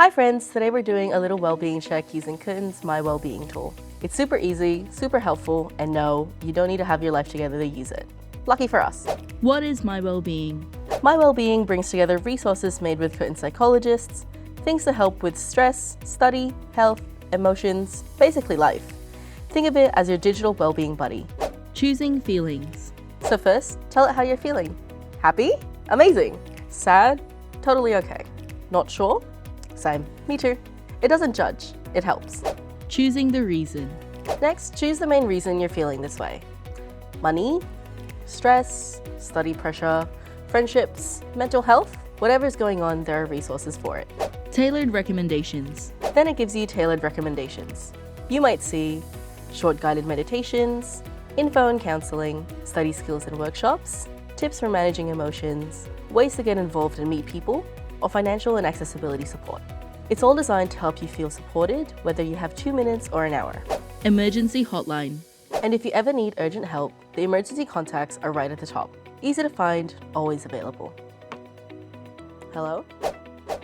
Hi friends, today we're doing a little well-being check using Curtin's My Wellbeing tool. It's super easy, super helpful, and no, you don't need to have your life together to use it. Lucky for us. What is My Wellbeing? My Wellbeing brings together resources made with Curtin psychologists, things to help with stress, study, health, emotions, basically life. Think of it as your digital well-being buddy. Choosing feelings. So first, tell it how you're feeling. Happy? Amazing. Sad? Totally okay. Not sure? Same. Me too. It doesn't judge, it helps. Choosing the reason. Next, choose the main reason you're feeling this way. Money, stress, study pressure, friendships, mental health, whatever's going on, there are resources for it. Tailored recommendations. Then it gives you tailored recommendations. You might see short guided meditations, info and counseling, study skills and workshops, tips for managing emotions, ways to get involved and meet people, or financial and accessibility support. It's all designed to help you feel supported, whether you have 2 minutes or an hour. Emergency hotline. And if you ever need urgent help, the emergency contacts are right at the top. Easy to find, always available. Hello?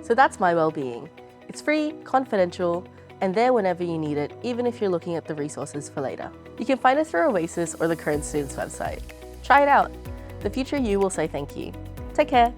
So that's My Wellbeing. It's free, confidential, and there whenever you need it, even if you're looking at the resources for later. You can find it through OASIS or the Curtin Students website. Try it out. The future you will say thank you. Take care.